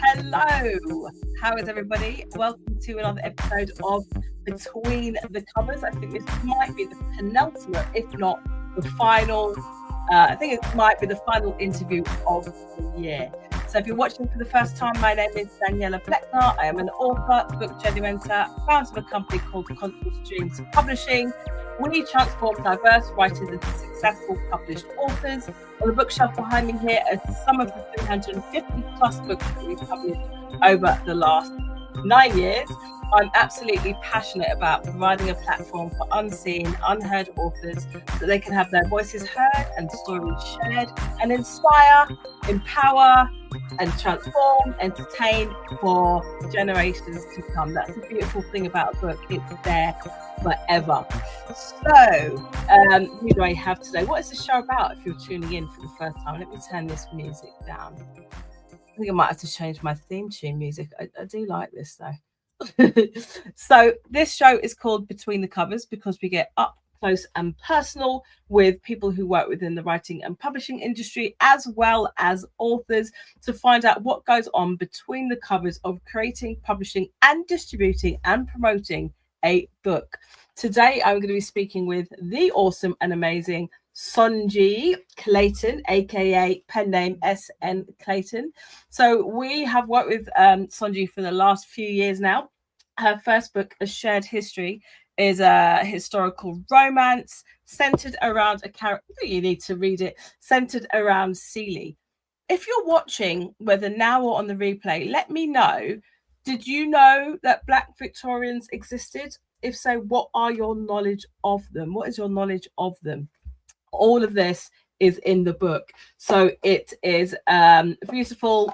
Hello, how is everybody? Welcome to another episode of Between the Covers. I think this might be the penultimate, if not the final. I think it might be the final interview of the year. So if you're watching for the first time, my name is Daniela Bleckner. I am an author, book generator, founder of a company called Conscious Dreams Publishing. We transform diverse writers into successful published authors. On the bookshelf behind me here are some of the 350 plus books that we've published over the last 9 years. I'm absolutely passionate about providing a platform for unseen, unheard authors so they can have their voices heard and stories shared and inspire, empower, and transform, entertain for generations to come. That's the beautiful thing about a book. It's there forever. So, who do I have today? What is the show about if you're tuning in for the first time? Let me turn this music down. I think I might have to change my theme tune music. I do like this though. So this show is called Between the Covers because we get up close and personal with people who work within the writing and publishing industry, as well as authors, to find out what goes on between the covers of creating, publishing, and distributing and promoting a book. Today, I'm going to be speaking with the awesome and amazing Sonji Clayton, aka pen name SN Clayton. So we have worked with Sonji for the last few years now. Her first book, A Shared History, is a historical romance centered around a character. You need to read it. Centered around Seeley. If you're watching, whether now or on the replay, let me know. Did you know that Black Victorians existed? If so, what are your knowledge of them? What is your knowledge of them? All of this is in the book. So it is beautiful.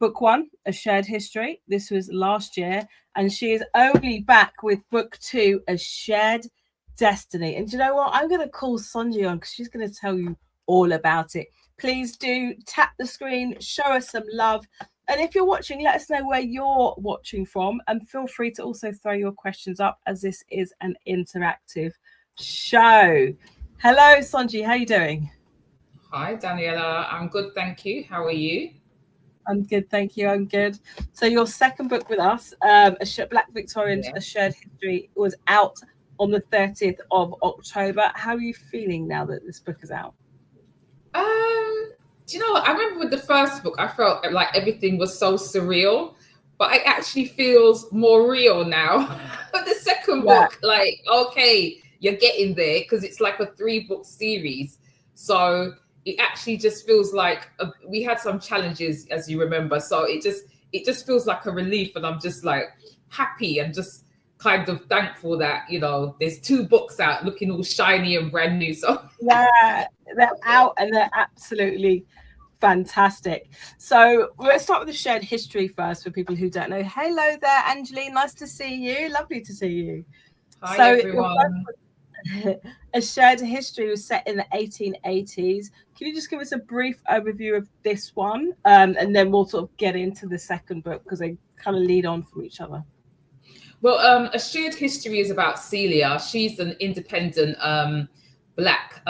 Book one, A Shared History. This was last year. And she is only back with book two, A Shared Destiny. And do you know what? I'm going to call Sonji on because she's going to tell you all about it. Please do tap the screen, show us some love. And if you're watching, let us know where you're watching from. And feel free to also throw your questions up as this is an interactive show. Hello, Sonji. How are you doing? Hi, Daniela. I'm good, thank you. How are you? I'm good, thank you. I'm good. So your second book with us, Black Victorians, A Shared History, was out on the 30th of October. How are you feeling now that this book is out? Do you know what? I remember with the first book, I felt like everything was so surreal, but it actually feels more real now. But the second book, like, okay, you're getting there because it's like a 3-book series. So it actually just feels like we had some challenges, as you remember. So it just feels like a relief, and I'm just like happy and just kind of thankful that, you know, there's 2 books out looking all shiny and brand new. So yeah, they're out and they're absolutely fantastic. So let's start with the shared history first for people who don't know. Hello there, Angeline. Nice to see you. Lovely to see you. Hi, everyone. A Shared History was set in the 1880s. Can you just give us a brief overview of this one? And then we'll sort of get into the second book because they kind of lead on from each other. Well, A Shared History is about Celia. She's an independent Black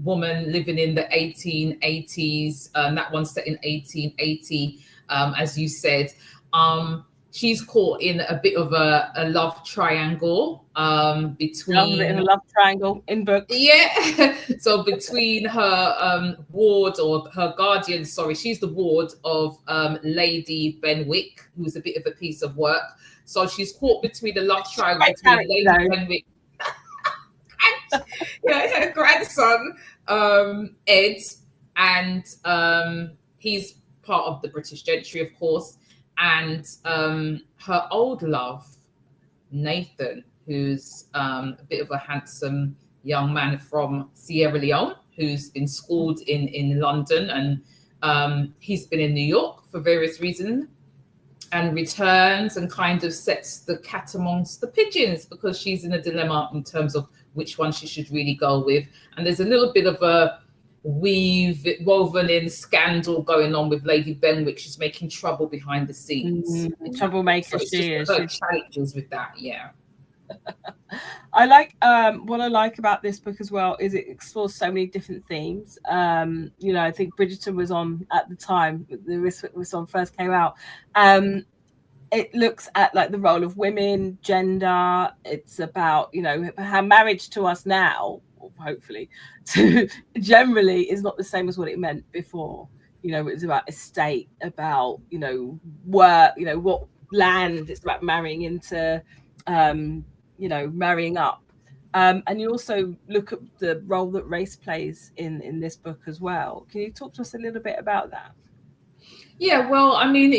woman living in the 1880s. That one's set in 1880, as you said. She's caught in a bit of a love triangle between... a love triangle in books. Yeah. So between her ward, or her guardian, sorry, she's the ward of Lady Benwick, who's a bit of a piece of work. So she's caught between the love triangle between Lady Benwick and her grandson, Ed, and he's part of the British gentry, of course, and her old love, Nathan, who's a bit of a handsome young man from Sierra Leone, who's been schooled in London, and he's been in New York for various reasons, and returns and kind of sets the cat amongst the pigeons because she's in a dilemma in terms of which one she should really go with. And there's a little bit of a woven in scandal going on with Lady Benwick. She's making trouble behind the scenes. Troublemaker, so she is. Her challenges with that, yeah. I like what I like about this book as well is it explores so many different themes. You know, I think Bridgerton was on at the time this one first came out. It looks at like the role of women, gender. It's about, you know, how marriage to us now, hopefully, to generally is not the same as what it meant before. You know, it's about estate, about, you know, work, you know, what land. It's about marrying into, you know, marrying up. And you also look at the role that race plays in this book as well. Can you talk to us a little bit about that? Yeah, well, I mean,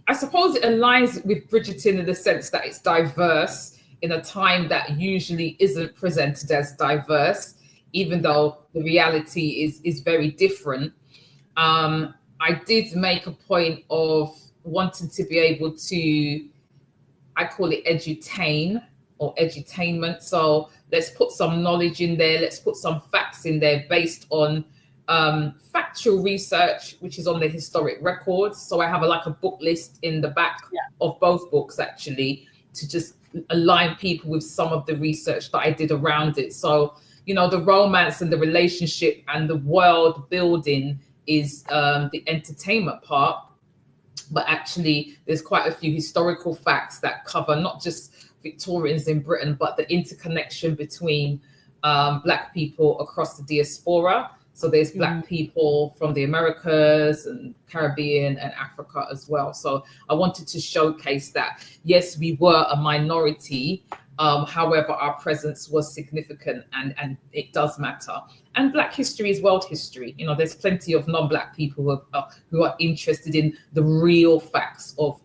I suppose it aligns with Bridgerton in the sense that it's diverse in a time that usually isn't presented as diverse, even though the reality is very different. I did make a point of wanting to be able to, I call it edutain or edutainment. So let's put some knowledge in there. Let's put some facts in there based on factual research, which is on the historic records. So I have like a book list in the back of both books, actually, to just align people with some of the research that I did around it. So, you know, the romance and the relationship and the world building is the entertainment part. But actually, there's quite a few historical facts that cover not just Victorians in Britain, but the interconnection between Black people across the diaspora. So there's Black people from the Americas and Caribbean and Africa as well. So I wanted to showcase that, yes, we were a minority. However, our presence was significant and it does matter. And Black history is world history. You know, there's plenty of non-Black people who are interested in the real facts of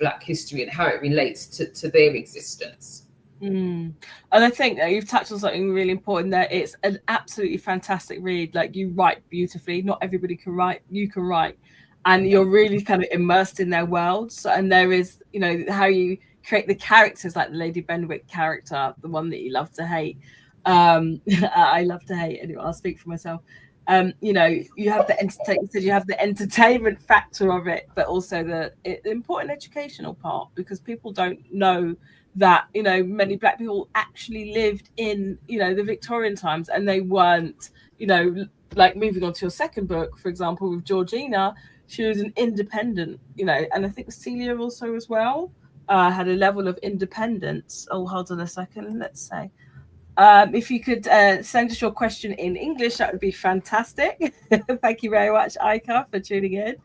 Black history and how it relates to their existence. And I think that you've touched on something really important there. It's an absolutely fantastic read. Like, you write beautifully. Not everybody can write. You can write, and you're really kind of immersed in their world. So, and there is, you know, how you create the characters, like the Lady Benwick character, the one that you love to hate. I love to hate anyway. I'll speak for myself. You know, you have the entertainment factor of it, but also the important educational part, because people don't know that, you know, many Black people actually lived in, you know, the Victorian times, and they weren't, you know, like moving on to your second book, for example, with Georgina, she was an independent, you know, and I think Celia also as well had a level of independence. Oh, hold on a second, let's say. If you could send us your question in English, that would be fantastic. Thank you very much, Aika, for tuning in.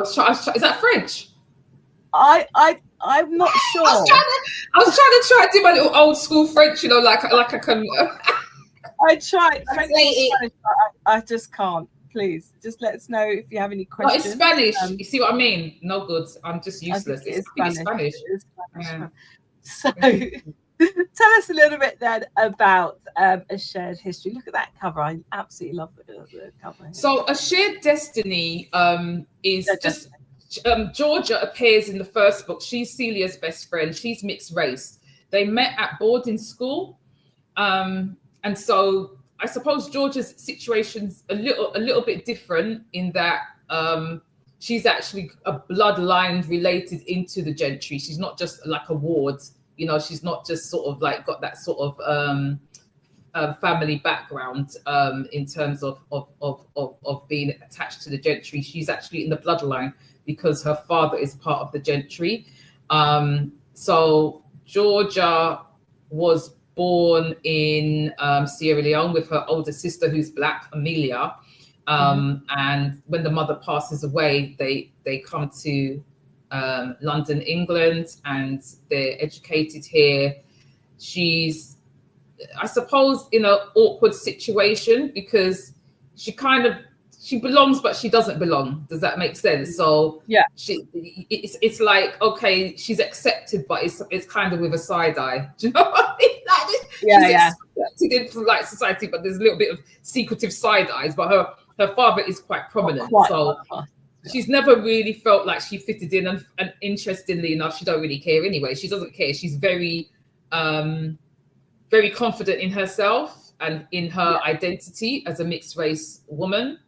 Is that French? I'm not sure. I was trying to do my little old school French, you know, like I can. I tried French or Spanish, but I just can't. Please, just let us know if you have any questions. No, it's Spanish. You see what I mean? No good. I'm just useless. It's Spanish. It's Spanish. Yeah. So, tell us a little bit then about A Shared History. Look at that cover. I absolutely love the cover. So, A Shared Destiny is just. Georgia appears in the first book. She's Celia's best friend. She's mixed race. They met at boarding school, and so I suppose Georgia's situation's a little bit different in that she's actually a bloodline related into the gentry. She's not just like a ward, you know. She's not just sort of like got that sort of family background in terms of being attached to the gentry. She's actually in the bloodline because her father is part of the gentry. So Georgia was born in Sierra Leone with her older sister, who's Black, Amelia. And when the mother passes away, they come to London, England, and they're educated here. She's, I suppose, in an awkward situation because she belongs, but she doesn't belong. Does that make sense? So yeah, it's like, okay, she's accepted, but it's kind of with a side eye. Do you know what I mean? Like, she's accepted in like society, but there's a little bit of secretive side eyes. But her father is quite prominent, she's never really felt like she fitted in. And interestingly enough, she don't really care anyway. She doesn't care. She's very, very confident in herself and in her identity as a mixed race woman,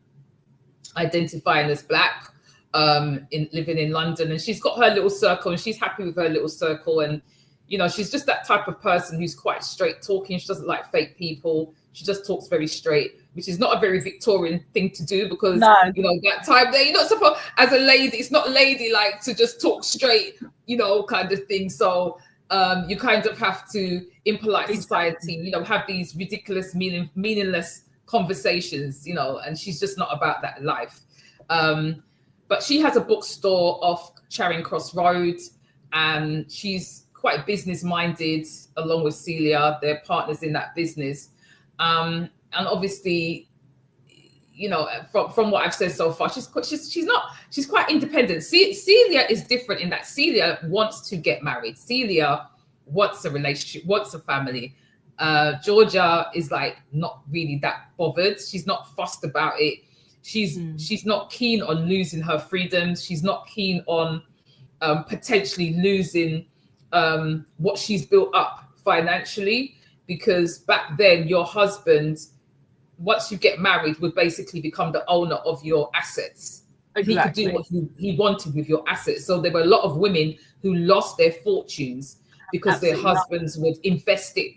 identifying as Black, living in London, and she's got her little circle and she's happy with her little circle. And You know, she's just that type of person who's quite straight talking. She doesn't like fake people. She just talks very straight, which is not a very Victorian thing to do, because you know, that time there, you're not supposed, as a lady, it's not ladylike to just talk straight, you know, kind of thing. So you kind of have to, in polite society, you know, have these ridiculous, meaningless conversations, you know, and she's just not about that life. But she has a bookstore off Charing Cross Road, and she's quite business minded along with Celia. They're partners in that business. And obviously, you know, from what I've said so far, she's quite independent. Celia is different in that Celia wants to get married. Celia wants a relationship, wants a family. Georgia is like not really that bothered. She's not fussed about it. She's not keen on losing her freedoms. She's not keen on potentially losing what she's built up financially, because back then your husband, once you get married, would basically become the owner of your assets. Exactly. He could do what he wanted with your assets. So there were a lot of women who lost their fortunes because their husbands would invest it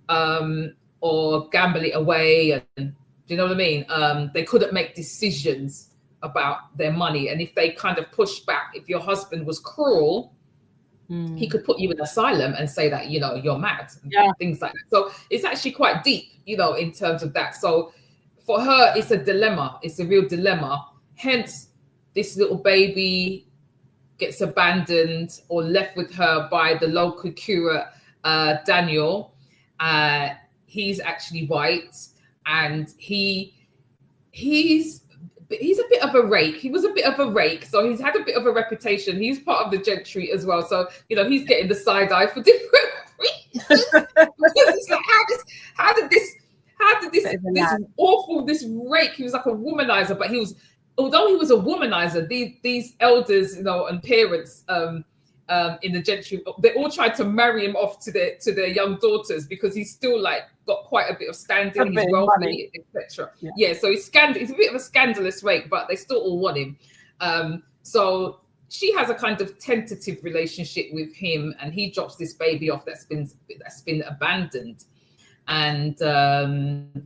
or gamble it away. And do you know what I mean? They couldn't make decisions about their money. And if they kind of pushed back, if your husband was cruel, he could put you in asylum and say that, you know, you're mad, things like that. So it's actually quite deep, you know, in terms of that. So for her, it's a dilemma. It's a real dilemma. Hence, this little baby gets abandoned or left with her by the local curate, Daniel. He's actually white, and he's a bit of a rake. He was a bit of a rake, so he's had a bit of a reputation. He's part of the gentry as well, so you know he's getting the side eye for different reasons. It's like, how did this rake? He was like a womanizer, but although he was a womanizer, these elders, you know, and parents in the gentry, they all tried to marry him off to their young daughters, because he's still like got quite a bit of standing, he's wealthy, etc. Yeah, so he's a bit of a scandalous rake, but they still all want him. So she has a kind of tentative relationship with him, and he drops this baby off that's been abandoned. And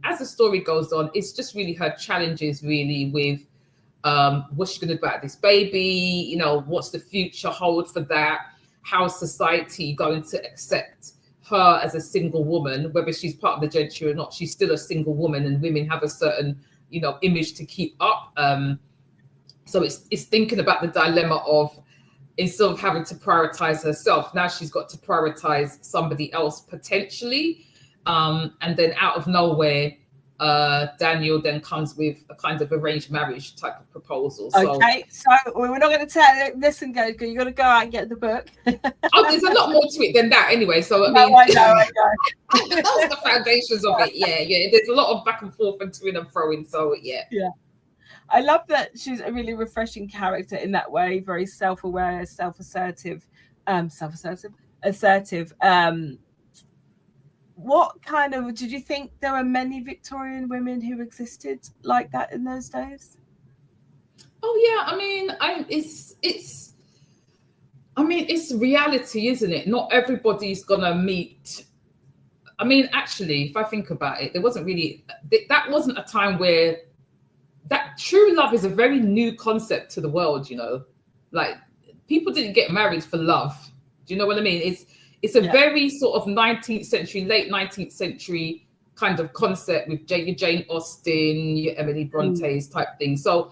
as the story goes on, it's just really her challenges really with what's she going to do about this baby? You know, what's the future hold for that? How's society going to accept her as a single woman, whether she's part of the gentry or not? She's still a single woman, and women have a certain, you know, image to keep up. So it's thinking about the dilemma of, instead of having to prioritize herself, now she's got to prioritize somebody else potentially. And then out of nowhere, Daniel then comes with a kind of arranged marriage type of proposal. Okay, so we're not going to tell. Listen, go. You got to go out and get the book. Oh, there's a lot more to it than that, anyway. So I mean, I know. Those are the foundations of it. Yeah. There's a lot of back and forth and to and fro. So yeah. I love that she's a really refreshing character in that way. Very self-aware, assertive. What kind of, did you think there were many Victorian women who existed like that in those days? Oh yeah, I mean, it's reality, isn't it? Not everybody's gonna meet. I mean, actually, if I think about it, that wasn't a time where that true love is a very new concept to the world, you know. Like, people didn't get married for love. Do you know what I mean? It's a very sort of 19th century, late 19th century kind of concept with your Jane Austen, your Emily Bronte's type thing. So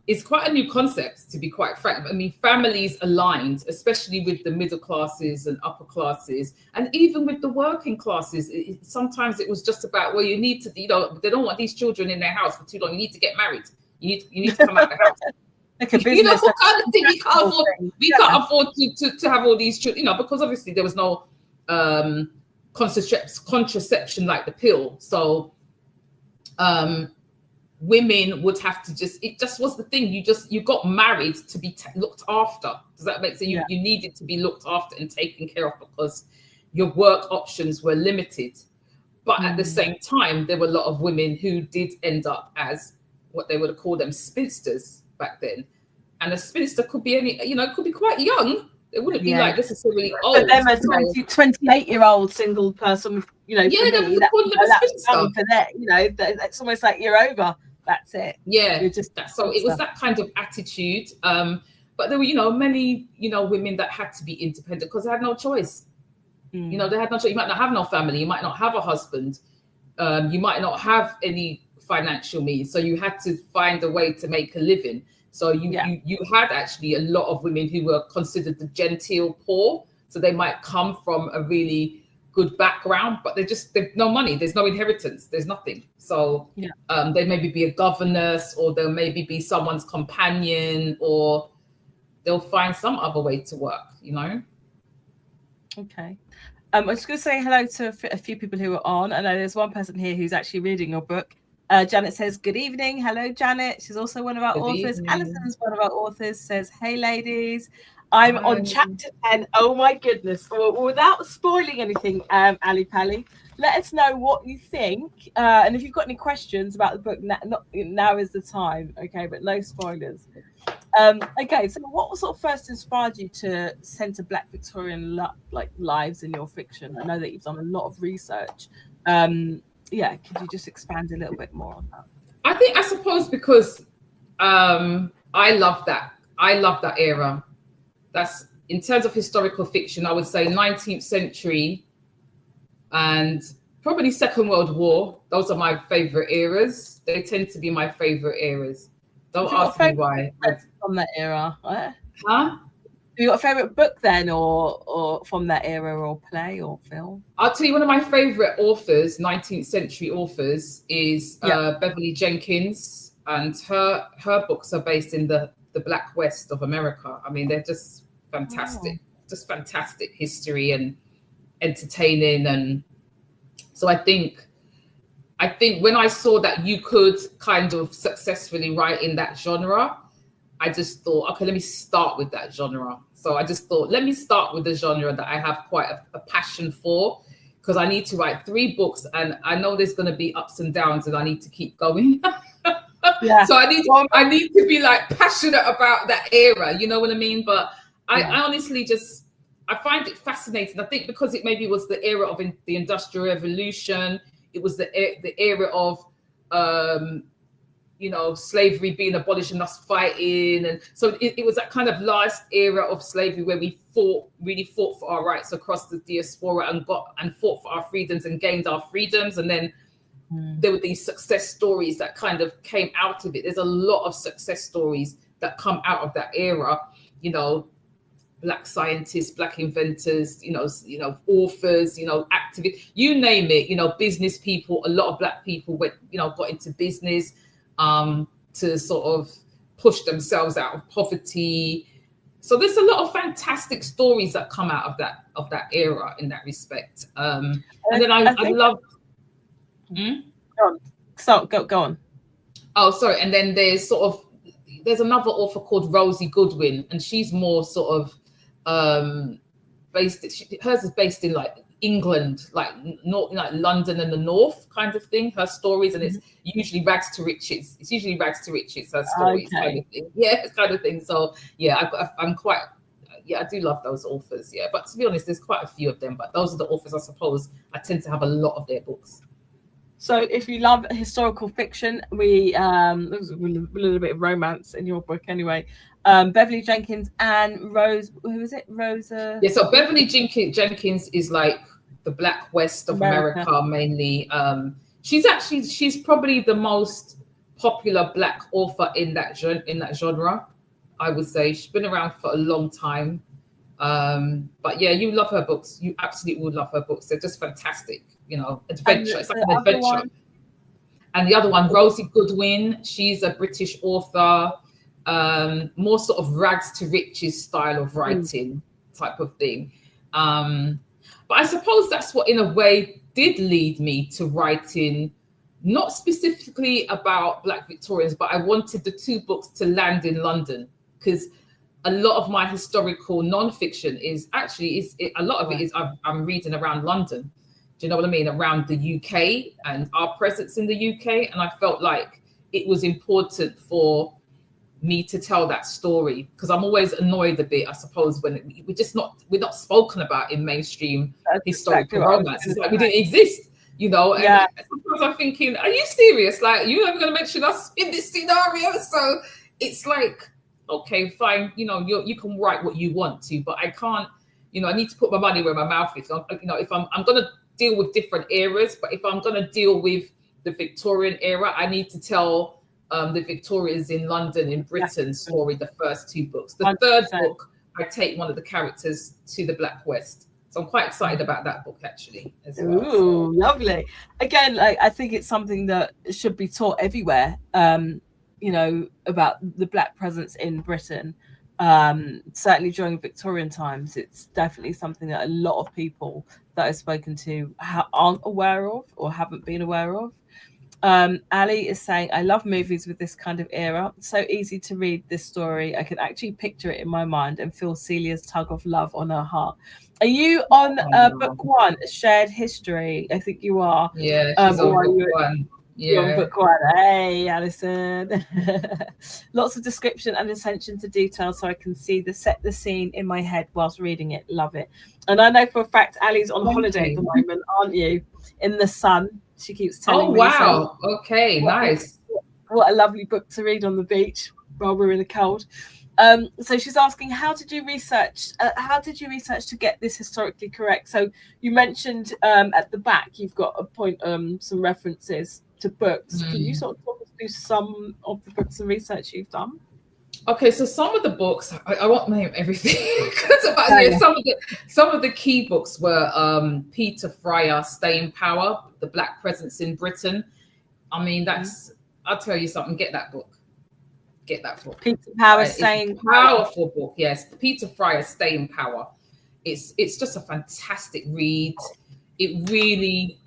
it's quite a new concept, to be quite frank. I mean, families aligned, especially with the middle classes and upper classes, and even with the working classes. Sometimes it was just about, well, you need to, you know, they don't want these children in their house for too long. You need to get married. You need to come out of the house. Like a business, you know, what kind of thing we can't afford to have all these children, you know, because obviously there was no contraception like the pill. So women would have to it just was the thing. You got married to be looked after. Does that make sense? You needed to be looked after and taken care of, because your work options were limited. But at the same time, there were a lot of women who did end up as what they would have called them spinsters back then. And a spinster could be it could be quite young, They wouldn't be like necessarily old. For them, a so, 28-year-old single person, you know, yeah, for me, that's done for that. You know, it's almost like you're over. That's it. Yeah, you're just so it was that kind of attitude. But there were, you know, many, you know, women that had to be independent because they had no choice. You know, they had no choice. You might not have no family. You might not have a husband. You might not have any financial means. So you had to find a way to make a living. So you had actually a lot of women who were considered the genteel poor. So they might come from a really good background, but they've no money. There's no inheritance. There's nothing. So they maybe be a governess, or they'll maybe be someone's companion, or they'll find some other way to work, you know? Okay. I was going to say hello to a few people who are on. I know there's one person here who's actually reading your book. Janet says, good evening. Hello, Janet. She's also one of our authors. Alison's one of our authors, says, hey, ladies. I'm on chapter 10. Oh, my goodness. Well, without spoiling anything, Ali Pally, let us know what you think. And if you've got any questions about the book, now is the time. Okay, but no spoilers. Okay, so what sort of first inspired you to centre Black Victorian lives in your fiction? I know that you've done a lot of research. Yeah, could you just expand a little bit more on that? I suppose because I love that era. That's, in terms of historical fiction, I would say 19th century and probably Second World War. Those are my favorite eras. They tend to be my favorite eras. Don't ask me why. From that era, huh? Have you got a favorite book then, or from that era, or play or film? I'll tell you, one of my favorite authors, 19th century authors, is Beverly Jenkins, and her books are based in the Black West of America. I mean, they're just fantastic, just fantastic history and entertaining. And so I think when I saw that you could kind of successfully write in that genre, I just thought, okay, let me start with that genre. So I just thought, let me start with the genre that I have quite a passion for, because I need to write 3 books, and I know there's going to be ups and downs, and I need to keep going. So I need to be like passionate about that era, you know what I mean? But I honestly I find it fascinating. I think because it maybe was the era of the Industrial Revolution, it was the era of you know, slavery being abolished and us fighting. And so it was that kind of last era of slavery where we really fought for our rights across the diaspora and fought for our freedoms and gained our freedoms. And then there were these success stories that kind of came out of it. There's a lot of success stories that come out of that era, you know, Black scientists, Black inventors, you know, authors, you know, activists, you name it, you know, business people. A lot of Black people went, you know, got into business to sort of push themselves out of poverty. So there's a lot of fantastic stories that come out of that era in that respect. And then I love. Go on. Oh, sorry. And then there's another author called Rosie Goodwin, and she's more sort of hers is based in like England, like London and the North kind of thing, her stories, and it's usually rags to riches. It's usually rags to riches, her stories, kind of thing. Yeah, kind of thing. So yeah, I'm quite, I do love those authors. Yeah, but to be honest, there's quite a few of them, but those are the authors I suppose I tend to have a lot of their books. So if you love historical fiction, there's a little bit of romance in your book anyway. Beverly Jenkins and Rose, who is it? Rosa? Yeah, so Beverly Jenkins is like the Black West of America mainly. She's probably the most popular Black author in that genre, I would say. She's been around for a long time. But yeah, you love her books. You absolutely would love her books. They're just fantastic. You know, adventure. It's like an adventure. And the other one, Rosie Goodwin, she's a British author, more sort of rags to riches style of writing type of thing. But I suppose that's what, in a way, did lead me to writing, not specifically about Black Victorians, but I wanted the 2 books to land in London, because a lot of my historical nonfiction a lot of it is I'm reading around London. Do you know what I mean? Around the UK and our presence in the UK. And I felt like it was important for me to tell that story, because I'm always annoyed a bit, I suppose, when we're not spoken about in mainstream historical romance. It's like we didn't exist, you know. And sometimes I'm thinking, are you serious? Like, you're never going to mention us in this scenario? So it's like, okay, fine, you know, you can write what you want to, but I can't, you know, I need to put my money where my mouth is. You know, if I'm going to deal with different eras, but if I'm going to deal with the Victorian era, I need to tell the Victorians in London, in Britain story, the first 2 books. The 100%. Third book, I take one of the characters to the Black West. So I'm quite excited about that book, actually, as well. Ooh, lovely. Again, like, I think it's something that should be taught everywhere, you know, about the Black presence in Britain. Certainly during Victorian times, it's definitely something that a lot of people that I've spoken to aren't aware of or haven't been aware of. Ali is saying, I love movies with this kind of era. So easy to read this story. I can actually picture it in my mind and feel Celia's tug of love on her heart. Are you on book 1, Shared History? I think you are. Yeah, she's on book 1. Yeah. On book 1. Hey, Alison. Lots of description and attention to detail so I can see the scene in my head whilst reading it. Love it. And I know for a fact Ali's on holiday at the moment, aren't you? In the sun. She keeps telling me. Oh, wow. So, okay, nice. What a lovely book to read on the beach while we're in the cold. So she's asking, how did you research to get this historically correct? So you mentioned at the back you've got a point, some references to books. Can you sort of talk us through some of the books and research you've done? Okay, so some of the books, I won't name everything. Some of the key books were Peter Fryer, Staying Power, The Black Presence in Britain. I mean, I'll tell you something, get that book. Peter Power, Staying Power. Powerful book, yes. Peter Fryer, Staying Power. It's just a fantastic read. It really,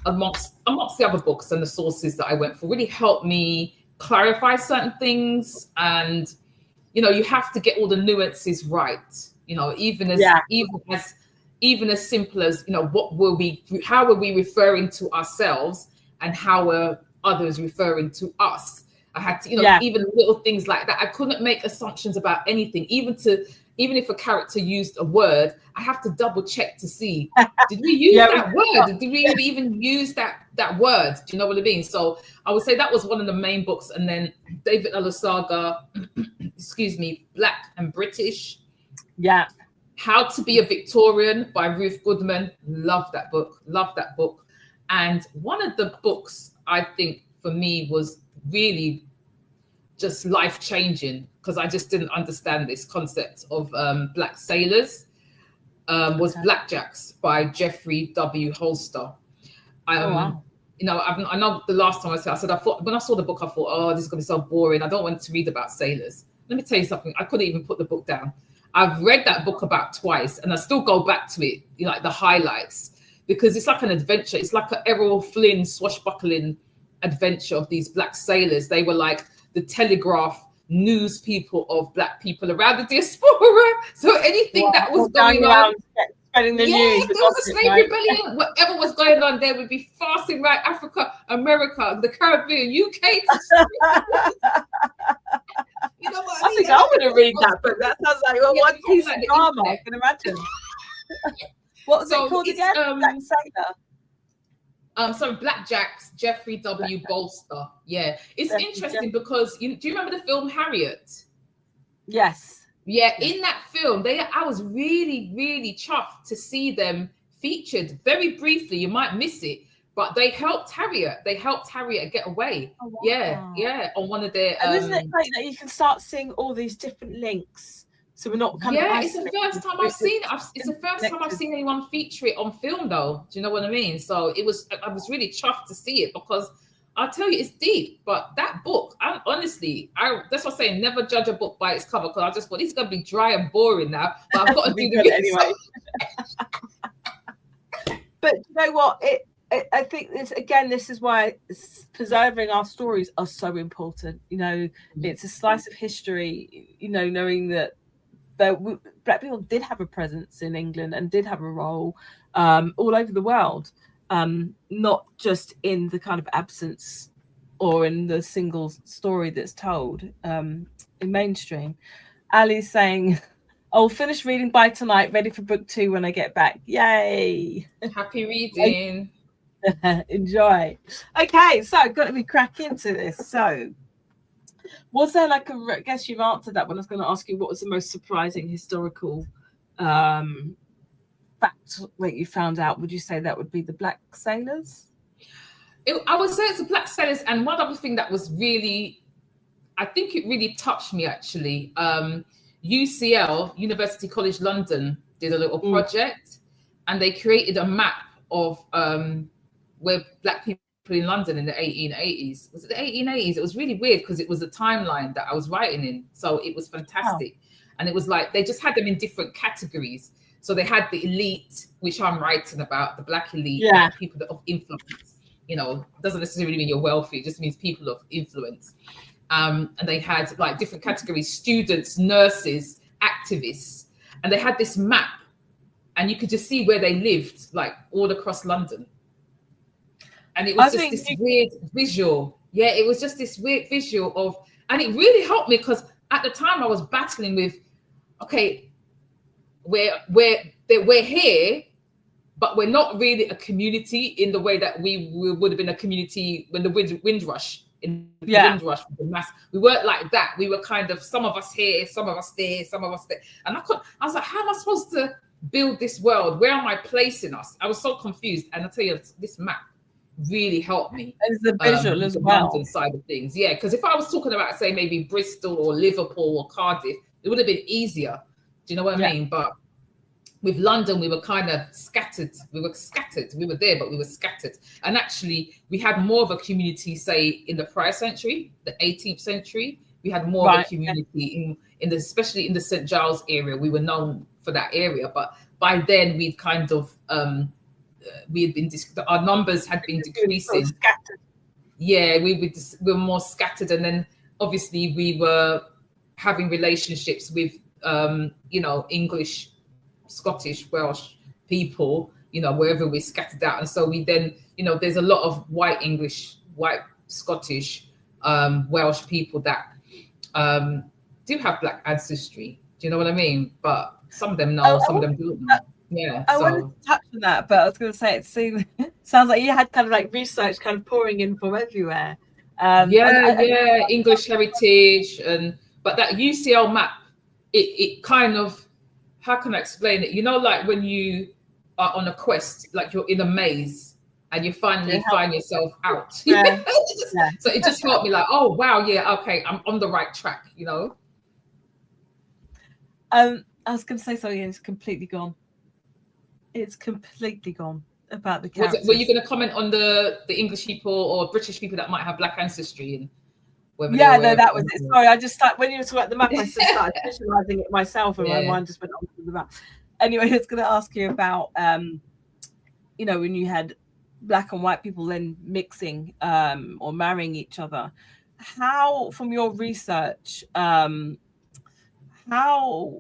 amongst the other books and the sources that I went for, really helped me clarify certain things. And you know, you have to get all the nuances right, you know, even as simple as, you know, how are we referring to ourselves and how were others referring to us. I had to, you know, even little things like that. I couldn't make assumptions about anything, even if a character used a word, I have to double check to see, did we use that word? Did we even use that word? Do you know what I mean? So I would say that was one of the main books. And then David Olusoga, Black and British. Yeah. How to Be a Victorian by Ruth Goodman. Love that book. And one of the books I think for me was really just life-changing, because I just didn't understand this concept of black sailors, was Blackjacks by Jeffrey W. Holster. Wow. You know, I know the last time I thought, when I saw the book, I thought, oh, this is going to be so boring. I don't want to read about sailors. Let me tell you something. I couldn't even put the book down. I've read that book about twice, and I still go back to it, you know, like the highlights, because it's like an adventure. It's like an Errol Flynn swashbuckling adventure of these black sailors. They were like the Telegraph news people of black people around the diaspora. So anything that was going on, spreading the news, there was a slave rebellion, whatever was going on, they would be fasting right Africa, America, the Caribbean, UK. You know what I mean? I think I want to read that book. That sounds like one piece of drama. I can imagine. What was it called again? Black Sailor. So Blackjacks, Jeffrey W. Bolster. Yeah, it's interesting because do you remember the film Harriet? Yes. Yeah, in that film, I was really, really chuffed to see them featured very briefly. You might miss it, but they helped Harriet. Get away. Oh, wow. Yeah, on one of their. And isn't it great that you can start seeing all these different links? So we're not kind of. It's the first time I've seen it. It's the first time I've seen anyone feature it on film, though. Do you know what I mean? So I was really chuffed to see it, because I'll tell you, it's deep. But that book, that's what I'm saying. Never judge a book by its cover, because I just thought it's gonna be dry and boring now. But I've got to do the anyway. But you know what? I think this is why preserving our stories are so important. You know, it's a slice of history. You know, knowing that black people did have a presence in England and did have a role all over the world, not just in the kind of absence or in the single story that's told in mainstream. Ali's saying, I'll finish reading by tonight, ready for book 2 when I get back. Yay! Happy reading. Enjoy. Okay, so I've got to be crack into this. So was there like I guess you've answered that one. I was going to ask you, what was the most surprising historical fact that you found out? Would you say that would be the black sailors? I would say it's the black sailors. And one other thing that was really, I think it really touched me actually. UCL, University College London, did a little project, and they created a map of where black people in London in the 1880s. Was it the 1880s? It was really weird because it was the timeline that I was writing in. So it was fantastic. Wow. And it was like, they just had them in different categories. So they had the elite, which I'm writing about, the black elite, like people of influence. You know, doesn't necessarily mean you're wealthy, it just means people of influence. And they had like different categories: students, nurses, activists. And they had this map, and you could just see where they lived, like all across London. And it was just this weird visual. Yeah, it was just this weird visual of, and it really helped me because at the time I was battling with, okay, we're here, but we're not really a community in the way that we would have been a community when the Windrush, Windrush, the mass. We weren't like that. We were kind of, some of us here, some of us there, some of us there. And I was like, how am I supposed to build this world? Where am I placing us? I was so confused. And I'll tell you, this map really helped me. And the visual as well. London side of things. Yeah, because if I was talking about, say, maybe Bristol or Liverpool or Cardiff, it would have been easier. Do you know what I mean? But with London, we were kind of scattered. We were there, but we were scattered. And actually, we had more of a community, say, in the prior century, the 18th century. We had more of a community especially in the St. Giles area. We were known for that area. But by then, we'd kind of, our numbers had been decreasing. So scattered. Yeah, we were more scattered. And then, obviously, we were having relationships with, English, Scottish, Welsh people, wherever we're scattered out. And so we then, there's a lot of white English, white Scottish, Welsh people that do have black ancestry. Do you know what I mean? But some of them know, some of them don't know. Yeah. I wanted to touch on that, but I was going to say, it sounds like you had kind of like research kind of pouring in from everywhere. English heritage. But that UCL map, it kind of, how can I explain it? Like when you are on a quest, like you're in a maze and you finally find yourself out. So it just helped me like, oh, wow, yeah, okay, I'm on the right track, I was going to say something and it's completely gone. It's completely gone about the characters. Were you going to comment on the English people or British people that might have black ancestry? And that was it. Sorry, I just started, when you were talking about the map, I just started visualizing it myself and my mind just went on to the map. Anyway, I was going to ask you about, when you had black and white people then mixing or marrying each other. How, from your research, how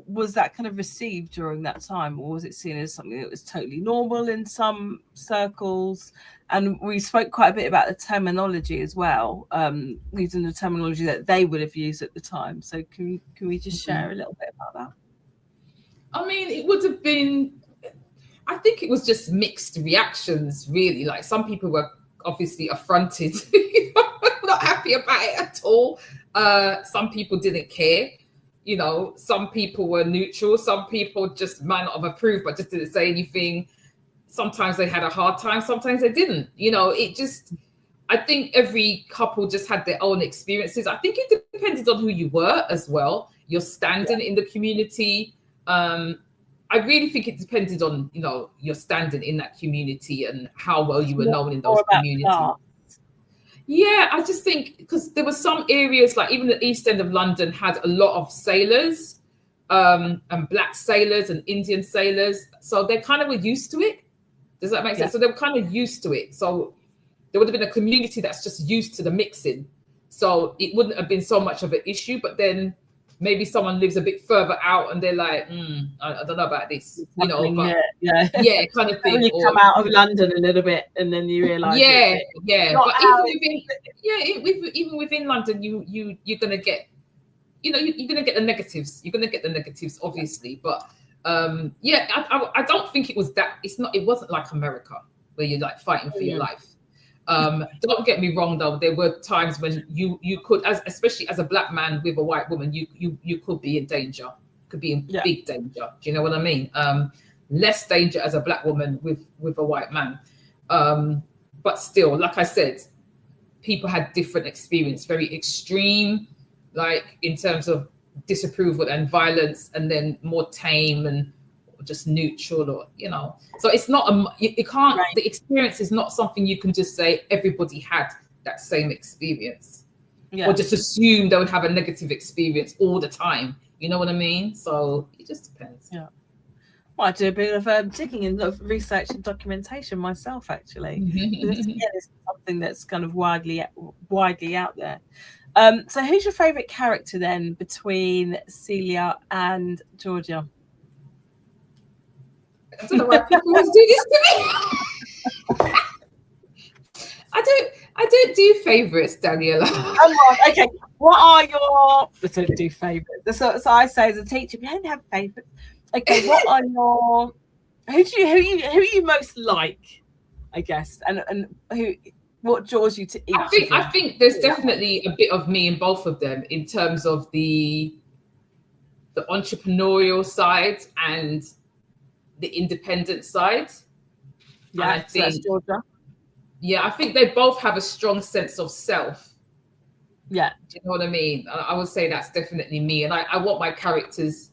was that kind of received during that time? Or was it seen as something that was totally normal in some circles? And we spoke quite a bit about the terminology as well, using the terminology that they would have used at the time. So can we just share a little bit about that? I mean, it would have been, I think it was just mixed reactions, really. Like some people were obviously affronted, not happy about it at all. Some people didn't care. Some people were neutral. Some people just might not have approved, but just didn't say anything. Sometimes they had a hard time. Sometimes they didn't. I think every couple just had their own experiences. I think it depended on who you were as well. Your standing in the community. I really think it depended on, your standing in that community and how well you were known in those communities. Yeah, I just think because there were some areas, like even the East End of London had a lot of sailors and black sailors and Indian sailors. So they kind of were used to it. Does that make sense? So they were kind of used to it. So there would have been a community that's just used to the mixing. So it wouldn't have been so much of an issue. But then maybe someone lives a bit further out and they're like, I don't know about this, you know, but yeah, kind of thing. When you come out of London a little bit and then you realise, but even within London, you're gonna get, you know, you're gonna get the negatives. You're gonna get the negatives, obviously, but I don't think it was that. It wasn't like America where you're like fighting for your life. Don't get me wrong though, there were times when you could, especially as a black man with a white woman, you could be in danger, could be in big danger. Do you know what I mean? Less danger as a black woman with a white man, but still, like I said, people had different experience, very extreme, like in terms of disapproval and violence, and then more tame and just neutral, or, you know. So it's not you can't, the experience is not something you can just say everybody had that same experience, or just assume they would have a negative experience all the time. You know what I mean? So it just depends. Yeah. Well, I do a bit of digging and research and documentation myself, actually. It's something that's kind of widely out there. So who's your favourite character then between Celia and Georgia? I don't know why people always do this to me. I don't do favourites, Daniela. Okay. What are your? I don't do favourites. So I say as a teacher, we don't have favourites. Okay, what are your? Who you most like? I guess, and what draws you to each? I think there's definitely a bit of me in both of them in terms of the entrepreneurial side and the independent side. Yeah, I think, so that's Georgia. Yeah, I think they both have a strong sense of self. Yeah. Do you know what I mean? I would say that's definitely me. And I want my characters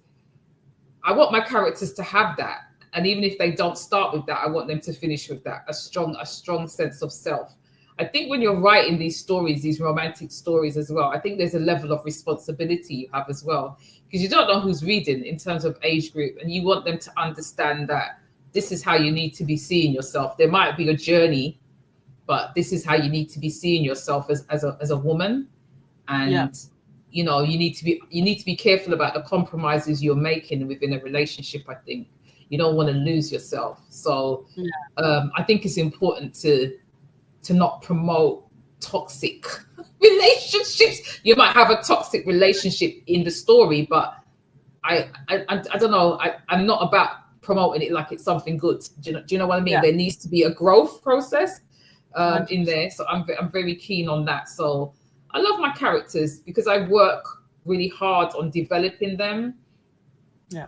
to have that. And even if they don't start with that, I want them to finish with that, a strong sense of self. I think when you're writing these stories, these romantic stories as well, I think there's a level of responsibility you have as well, because you don't know who's reading in terms of age group, and you want them to understand that this is how you need to be seeing yourself. There might be a journey, but this is how you need to be seeing yourself as a woman. And you know, you need to be careful about the compromises you're making within a relationship. I think you don't want to lose yourself. So I think it's important to not promote toxic relationships. You might have a toxic relationship in the story, but I don't know. I'm not about promoting it like it's something good. Do you know what I mean? There needs to be a growth process in there. So I'm very keen on that. So I love my characters because I work really hard on developing them.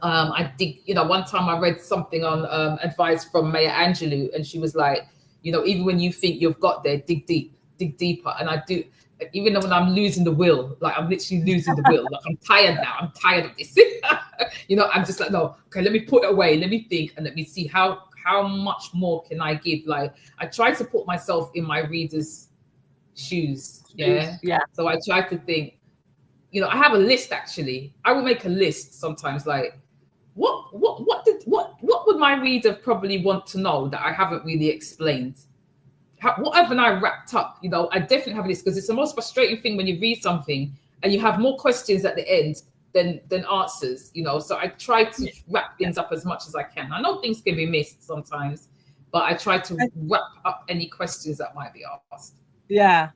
I dig, you know, one time I read something on advice from Maya Angelou, and she was like, you know, even when you think you've got there, dig deeper. And I do, even when I'm losing the will, like I'm literally losing the will. Like I'm tired now. I'm tired of this. You know, I'm just like, no, okay, let me put it away. Let me think, and let me see how much more can I give. Like I try to put myself in my reader's shoes. Yeah. So I try to think, you know, I have a list actually. I will make a list sometimes, like what would my reader probably want to know that I haven't really explained? What haven't I wrapped up? You know, I definitely have a list, because it's the most frustrating thing when you read something and you have more questions at the end than answers, you know. So I try to wrap things up as much as I can. I know things can be missed sometimes, but I try to wrap up any questions that might be asked. Yeah.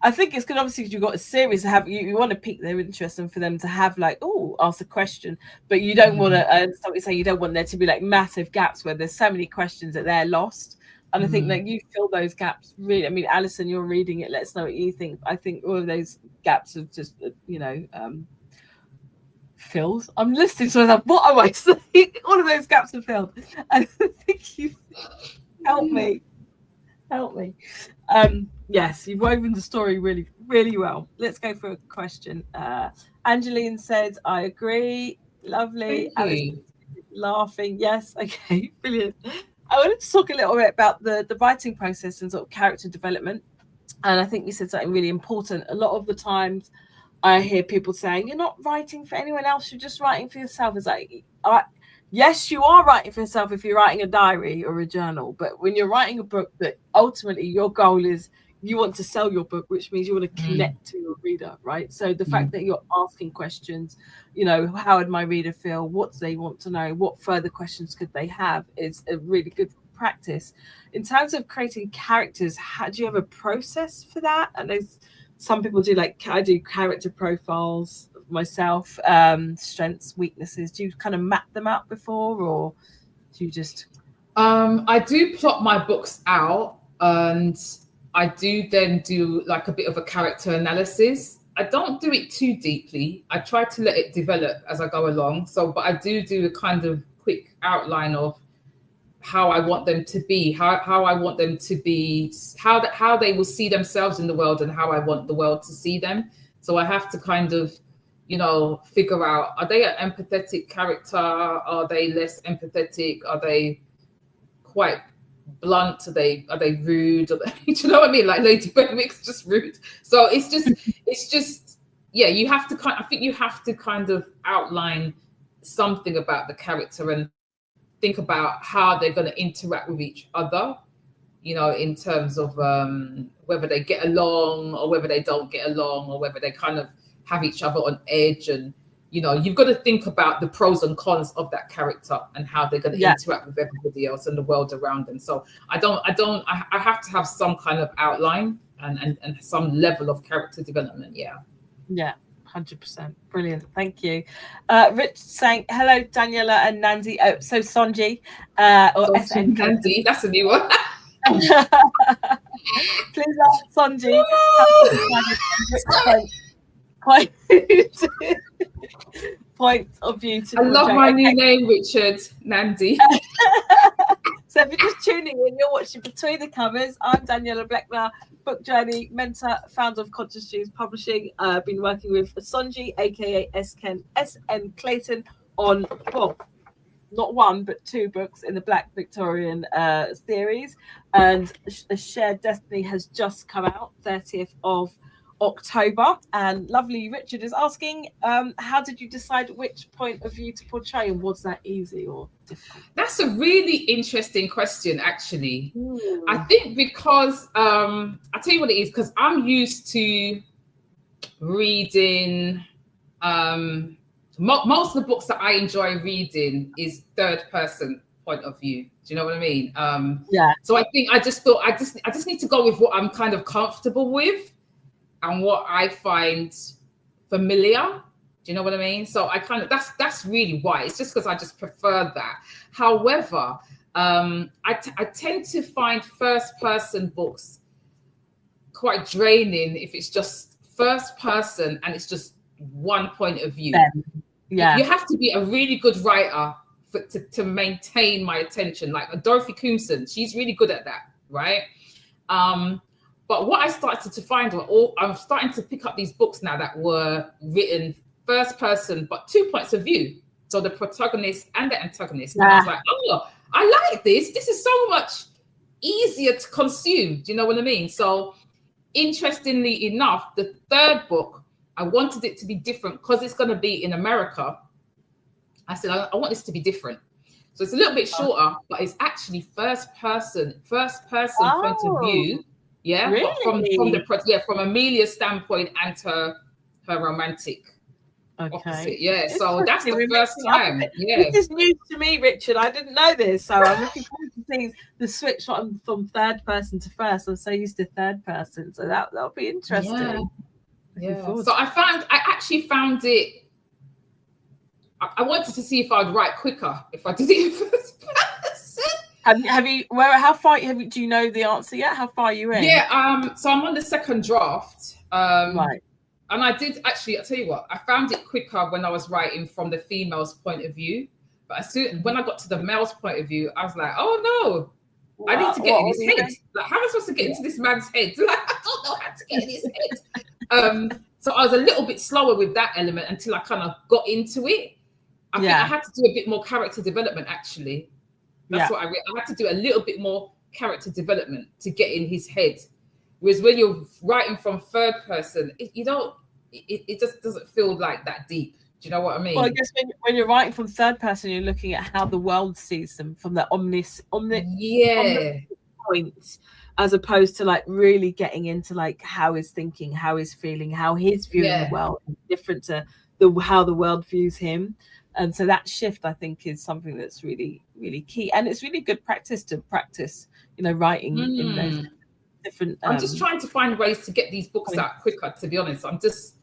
I think it's good, obviously, because you've got a series to have, you want to pique their interest and for them to have like, ask a question, but you don't want to, somebody say you don't want there to be like massive gaps where there's so many questions that they're lost. And I think that you fill those gaps really. I mean, Alison, you're reading it. Let us know what you think. I think all of those gaps have just, you know, filled. I'm listening to myself. What am I saying? All of those gaps are filled. I think you help me. Yes, you've woven the story really, really well. Let's go for a question. Angeline said, I agree. Lovely. Alice laughing. Yes. Okay. Brilliant. I wanted to talk a little bit about the writing process and sort of character development. And I think you said something really important. A lot of the times I hear people saying, you're not writing for anyone else, you're just writing for yourself. It's like, yes, you are writing for yourself if you're writing a diary or a journal. But when you're writing a book that ultimately your goal is you want to sell your book, which means you want to connect to your reader, right? So the fact that you're asking questions, how would my reader feel? What do they want to know? What further questions could they have? Is a really good practice. In terms of creating characters, do you have a process for that? And there's some people do, like I do character profiles myself, strengths, weaknesses. Do you kind of map them out before, or do you just? I do plot my books out, and I do then do like a bit of a character analysis. I don't do it too deeply. I try to let it develop as I go along. But I do a kind of quick outline of how I want them to be, how I want them to be, how they will see themselves in the world, and how I want the world to see them. So I have to kind of, figure out, are they an empathetic character? Are they less empathetic? Are they quite blunt? Are they rude? Do you know what I mean? Like Lady Benwick's just rude. So it's just yeah, you have to I think you have to kind of outline something about the character and think about how they're going to interact with each other, in terms of whether they get along or whether they don't get along, or whether they kind of have each other on edge. And you've got to think about the pros and cons of that character and how they're going to interact with everybody else and the world around them. So I have to have some kind of outline and some level of character development. Yeah 100%. Brilliant, thank you. Rich saying hello, Daniela and Nandi. Oh, so Sonji, or SN Nandi, that's a new one. Please ask Sonji. Point of view to I love my new name, Richard. Nandi. So if you're just tuning in, you're watching Between the Covers. I'm Daniela Bleckner, book journey mentor, founder of Conscious Dreams Publishing. I've been working with Sonji, aka SN Clayton, on, well, not one but two books in the Black Victorian series, and A Shared Destiny has just come out 30th of October. And lovely Richard is asking, how did you decide which point of view to portray, and was that easy or difficult? That's a really interesting question, actually. I think because I'll tell you what it is, because I'm used to reading most of the books that I enjoy reading is third person point of view. Do you know what I mean? So I think I just thought I just need to go with what I'm kind of comfortable with and what I find familiar. Do you know what I mean? So I kind of, that's really why. It's just because I just prefer that. However, I tend to find first person books quite draining if it's just first person and it's just one point of view. Yeah, you have to be a really good writer to maintain my attention. Like Dorothy Coomson, she's really good at that, right? But what I started to find I'm starting to pick up these books now that were written first person, but two points of view. So the protagonist and the antagonist. And I was like, oh, I like this. This is so much easier to consume. Do you know what I mean? So interestingly enough, the third book, I wanted it to be different because it's going to be in America. I said, I want this to be different. So it's a little bit shorter, but it's actually first person point of view. Yeah, really? But from Amelia's standpoint and her romantic opposite. Yeah, so that's the first time. Yeah, this is news to me, Richard. I didn't know this, so I'm looking forward to seeing the switch from third person to first. I'm so used to third person, so that'll be interesting. Yeah. So I actually found it. I wanted to see if I'd write quicker if I did it in first person. Have you? How far? Do you know the answer yet? How far are you in? Yeah. So I'm on the second draft. Right. And I did actually. I'll tell you what. I found it quicker when I was writing from the female's point of view. But as soon when I got to the male's point of view, I was like, oh no. Wow. I need to get in his head. Like, how am I supposed to get into this man's head? Like, I don't know how to get in his head. So I was a little bit slower with that element until I kind of got into it. I think I had to do a bit more character development, actually. That's what I had to do a little bit more character development to get in his head. Whereas when you're writing from third person, it just doesn't feel like that deep. Do you know what I mean? Well, I guess when you're writing from third person, you're looking at how the world sees them from the omniscient point. as opposed to like really getting into like how he's thinking, how he's feeling, how he's viewing the world is different to how the world views him. And so that shift, I think, is something that's really, really key. And it's really good practice to practice, writing in those different. I'm just trying to find ways to get these books out quicker, to be honest. I'm just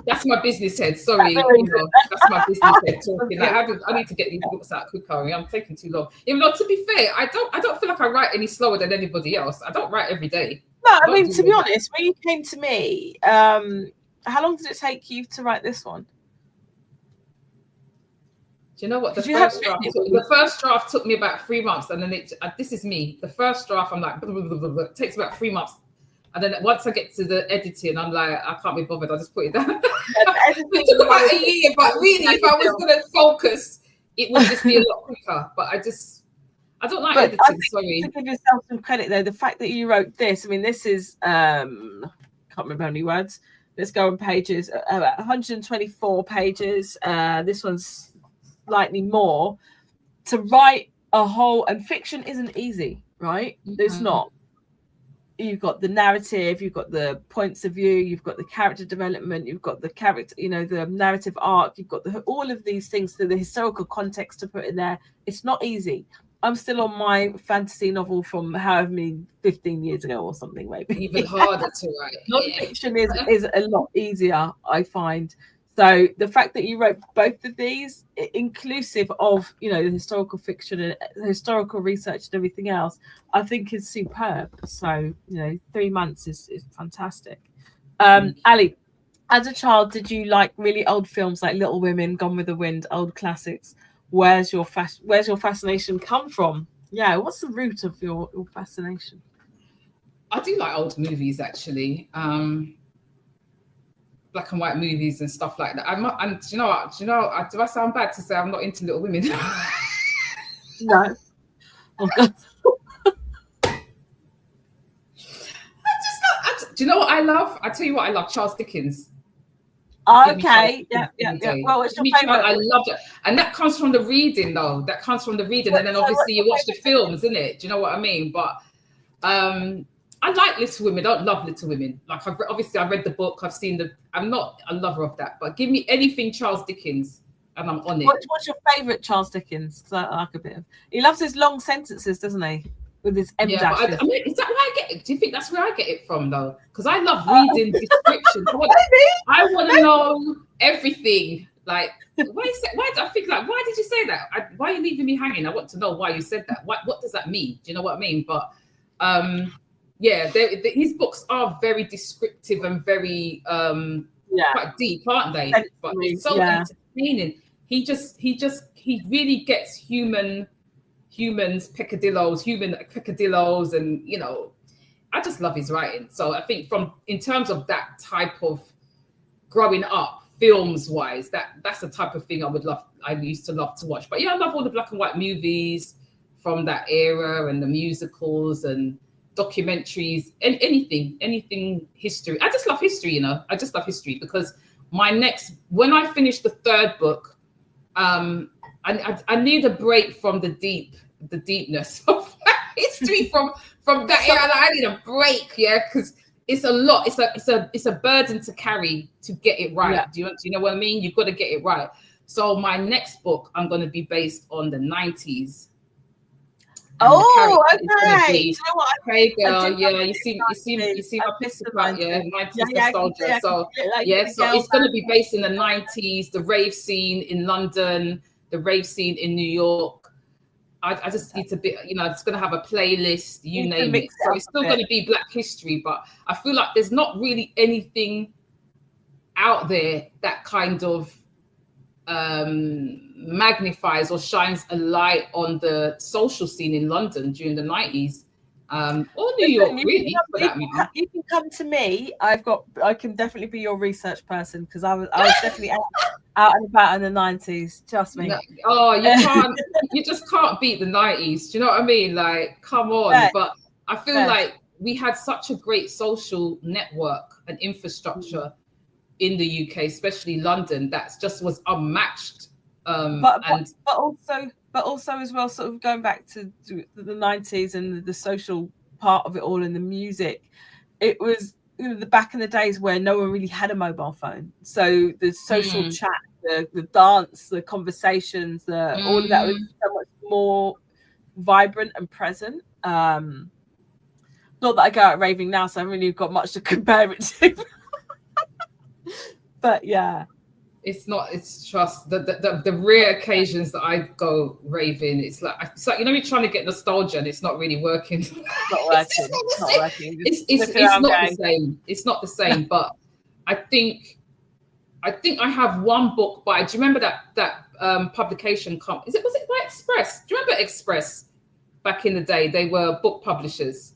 that's my business head. Sorry, that's my business head talking. Like, I need to get these books out quicker. I'm taking too long. Even though, to be fair, I don't feel like I write any slower than anybody else. I don't write every day. No, I mean, to be honest, when you came to me, how long did it take you to write this one? Do you know what? The first draft took me about 3 months, and then this is me. The first draft, I'm like, blah, blah, blah, blah, blah. It takes about 3 months. And then once I get to the editing, I'm like, I can't be bothered. I'll just put it down. It took about a year, but really, if I was going to focus, it would just be a lot quicker. But I don't like editing. Sorry. To give yourself some credit, though, the fact that you wrote this, I mean, this is, can't remember how many words. Let's go on pages, 124 pages. This one's slightly more. To write a whole, and fiction isn't easy, right? It's not. You've got the narrative, you've got the points of view, you've got the character development, you've got the character, the narrative arc, you've got all of these things, so the historical context to put in there. It's not easy. I'm still on my fantasy novel from however many 15 years ago or something, maybe. Even harder to write. Non-fiction is a lot easier, I find. So the fact that you wrote both of these, inclusive of, the historical fiction and historical research and everything else, I think is superb. So, 3 months is fantastic. Ali, as a child, did you like really old films like Little Women, Gone with the Wind, old classics? Where's your fascination come from? Yeah, what's the root of your fascination? I do like old movies, actually. Black and white movies and stuff like that. And do you know what? Do I sound bad to say I'm not into Little Women? No. Oh God. Do you know what I love? I tell you what I love. Charles Dickens. Okay. Yeah. Well, it's your favorite. I love it, and that comes from the reading, though. That comes from the reading, and then obviously you watch the films, isn't it? Do you know what I mean? But I like Little Women. I don't love Little Women. Like I've read the book. I've seen I'm not a lover of that. But give me anything Charles Dickens, and I'm on it. What's your favourite Charles Dickens? Because I like a bit of. He loves his long sentences, doesn't he? With his M dashes. I mean, is that where I get it? Do you think that's where I get it from, though? Because I love reading descriptions. I want to know everything. Like, why did I think like? Why did you say that? Why are you leaving me hanging? I want to know why you said that. What does that mean? Do you know what I mean? But his books are very descriptive and very quite deep, aren't they? But it's so entertaining. He really gets human peccadillos, and I just love his writing. So I think in terms of that type of growing up, films wise, that's the type of thing I used to love to watch. But I love all the black and white movies from that era and the musicals and documentaries and anything history. I just love history, I just love history because when I finish the third book, I need a break from the deepness of history from that era. I need a break, because it's a lot. It's a burden to carry to get it right. Yeah. Do you know what I mean? You've got to get it right. So my next book, I'm going to be based on the 90s. Oh, okay. You know what? Hey, girl. Yeah, you see my picture about 90s nostalgia. So it's going to be based in the 90s, the rave scene in London, the rave scene in New York. I just need to be, it's going to have a playlist, you name it. So it's still going to be Black history, but I feel like there's not really anything out there that kind of magnifies or shines a light on the social scene in London during the 90s. Or New York, really, for that matter. You can come to me. I can definitely be your research person because I was definitely out and about in the 90s. Trust me. You just can't beat the 90s. Do you know what I mean? Like, come on. Yeah. But I feel like we had such a great social network and infrastructure in the UK, especially London, that just was unmatched. But also but also as well, sort of going back to the 90s and the social part of it all and the music. It was, you know, the back in the days where no one really had a mobile phone. So the social chat, the dance, the conversations, all of that was so much more vibrant and present. Not that I go out raving now, so I haven't really got much to compare it to. But yeah. It's just the rare occasions that I go raving. It's like you know, you're trying to get nostalgia and it's not really working. It's not working. It's not working. It's not the same. It's not the same. But I think I have one book by. Do you remember that publication? Was it by Express? Do you remember Express back in the day? They were book publishers.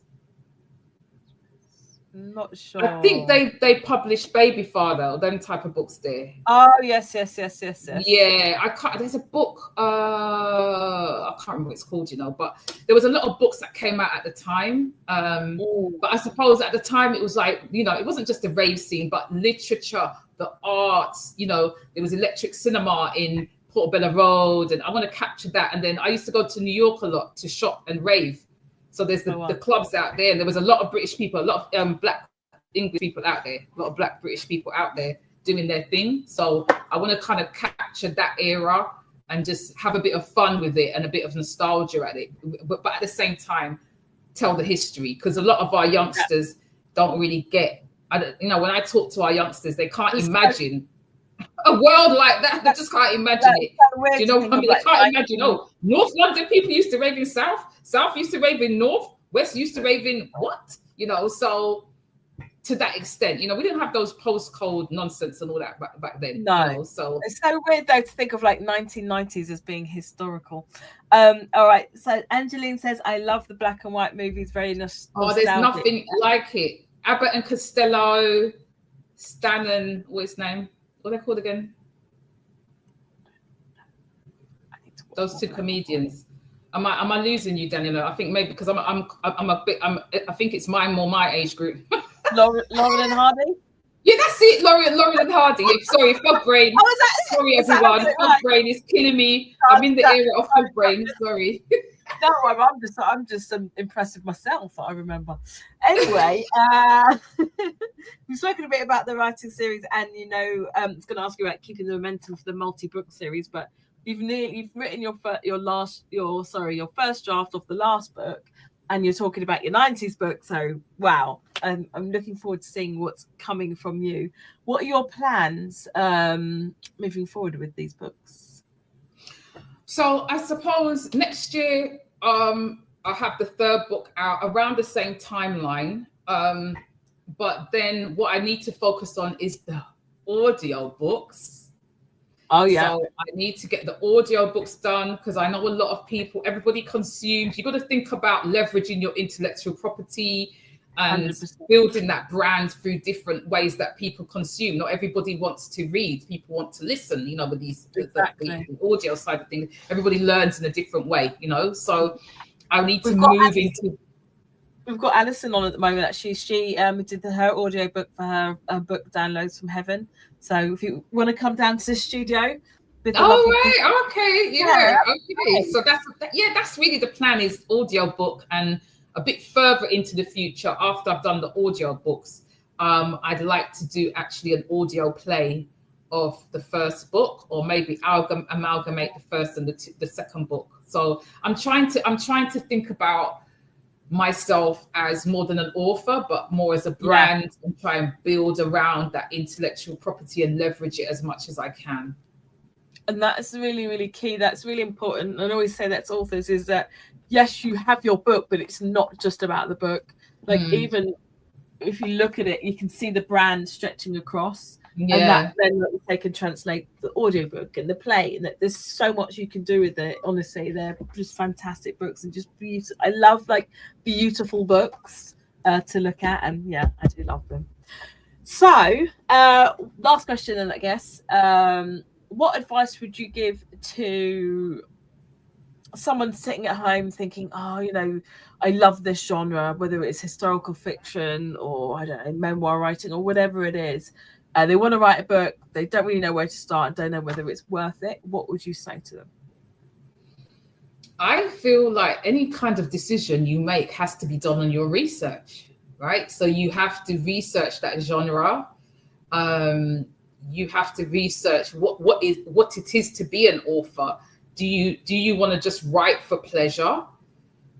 Not sure. I think they published Baby Father or them type of books there. Oh yes. Yeah, I can't. There's a book. I can't remember what it's called, you know. But there was a lot of books that came out at the time. But I suppose at the time it was like, you know, it wasn't just the rave scene, but literature, the arts. You know, there was Electric Cinema in Portobello Road, and I want to capture that. And then I used to go to New York a lot to shop and rave. So there's the clubs out there, and there was a lot of British people, a lot of Black English people out there, a lot of Black British people out there doing their thing. So I want to kind of capture that era and just have a bit of fun with it and a bit of nostalgia at it, but at the same time tell the history, because a lot of our youngsters don't really get. You know, when I talk to our youngsters, they can't imagine a world like that. They just can't imagine it. Do you know what I mean? They can't imagine. Oh, North London people used to rave in South. South used to rave in North. West used to rave in what? You know, so to that extent, you know, we didn't have those postcode nonsense and all that back then. No. You know, so it's so weird though to think of like 1990s as being historical. All right. So Angeline says, I love the black and white movies. Very nostalgic. Oh, there's nothing like it. Abbott and Costello, Stan and what's his name? What are they called again? Those two comedians. Am I losing you, Daniela? I think maybe because I think it's my age group. Lauren and Hardy. Yeah, that's it. Lauren and Hardy. Sorry, fog brain. Sorry, everyone. Fog brain is killing me. I'm in the era of fog brain. Sorry. No, I'm just impressed with myself that I remember. Anyway, we've spoken a bit about the writing series, and you know, I was going to ask you about keeping the momentum for the multi-book series, but you've written your first draft of the last book, and you're talking about your 90s book. So wow, I'm looking forward to seeing what's coming from you. What are your plans moving forward with these books? So I suppose next year I'll have the third book out around the same timeline. But then what I need to focus on is the audio books. Oh yeah. So I need to get the audio books done, because I know a lot of people, everybody consumes. You've got to think about leveraging your intellectual property and 100%. Building that brand through different ways that people consume. Not everybody wants to read. People want to listen, you know, with these exactly. the audio side of things. Everybody learns in a different way, you know. So I need to move into. We've got Alison on at the moment. Actually, she did her audio book for her book Downloads from Heaven. So if you want to come down to the studio. Right. Okay. Yeah. Okay. So that's really the plan, is audio book, and a bit further into the future, after I've done the audio books, I'd like to do actually an audio play of the first book, or maybe amalgamate the first and the second book. So I'm trying to think about myself as more than an author, but more as a brand, and try and build around that intellectual property and leverage it as much as I can. And that's really, really key. That's really important. And I always say that to authors, is that yes, you have your book, but it's not just about the book. Like even if you look at it, you can see the brand stretching across. Yeah. And that then they can translate the audiobook and the play, and that there's so much you can do with it. Honestly, they're just fantastic books, and just beautiful. I love like beautiful books to look at, and yeah, I do love them. So last question then, I guess. What advice would you give to someone sitting at home thinking, oh, you know, I love this genre, whether it's historical fiction or, I don't know, memoir writing or whatever it is. They want to write a book. They don't really know where to start and don't know whether it's worth it. What would you say to them? I feel like any kind of decision you make has to be done on your research, right? So you have to research that genre. You have to research what it is to be an author. Do you want to just write for pleasure?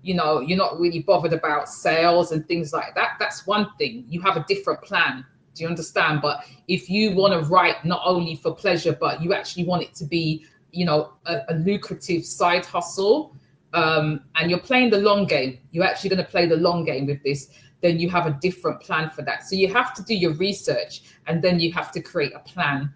You know, you're not really bothered about sales and things like that. That's one thing. You have a different plan. Do you understand? But if you want to write not only for pleasure, but you actually want it to be, you know, a lucrative side hustle, and you're playing the long game, you're actually going to play the long game with this, then you have a different plan for that. So you have to do your research, and then you have to create a plan.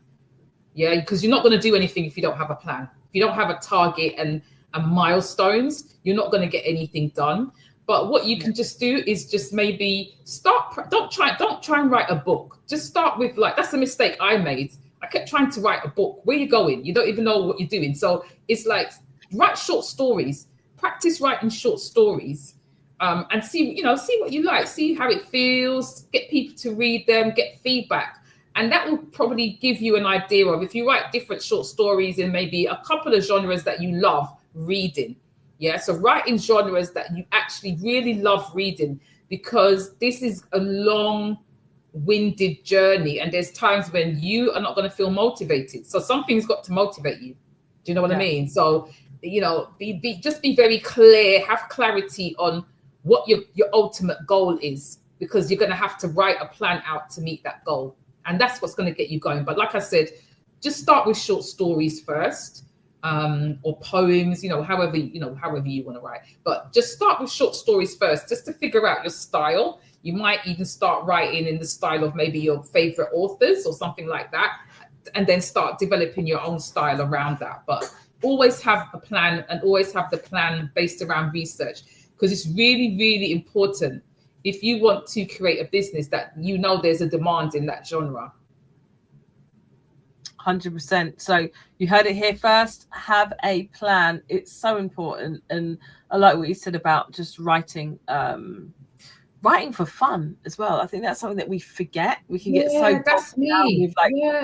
Yeah, because you're not going to do anything if you don't have a plan. If you don't have a target and milestones, you're not going to get anything done. But what you can just do is just maybe start. Don't try and write a book. Just start with, like, that's a mistake I made. I kept trying to write a book. Where are you going? You don't even know what you're doing. So it's like, write short stories. Practice writing short stories, and see what you like. See how it feels. Get people to read them. Get feedback. And that will probably give you an idea of, if you write different short stories in maybe a couple of genres that you love reading. Yeah, so write in genres that you actually really love reading, because this is a long-winded journey, and there's times when you are not going to feel motivated. So something's got to motivate you. Do you know what I mean? So, you know, just be very clear, have clarity on what your ultimate goal is, because you're going to have to write a plan out to meet that goal. And that's what's going to get you going. But like I said, just start with short stories first, or poems, however you want to write. But just start with short stories first, just to figure out your style. You might even start writing in the style of maybe your favorite authors or something like that, and then start developing your own style around that. But always have a plan, and always have the plan based around research, because it's really, really important if you want to create a business that there's a demand in that genre. 100%. So you heard it here first. Have a plan. It's so important. And I like what you said about just writing for fun as well. I think that's something that we forget. We can get so that's me. With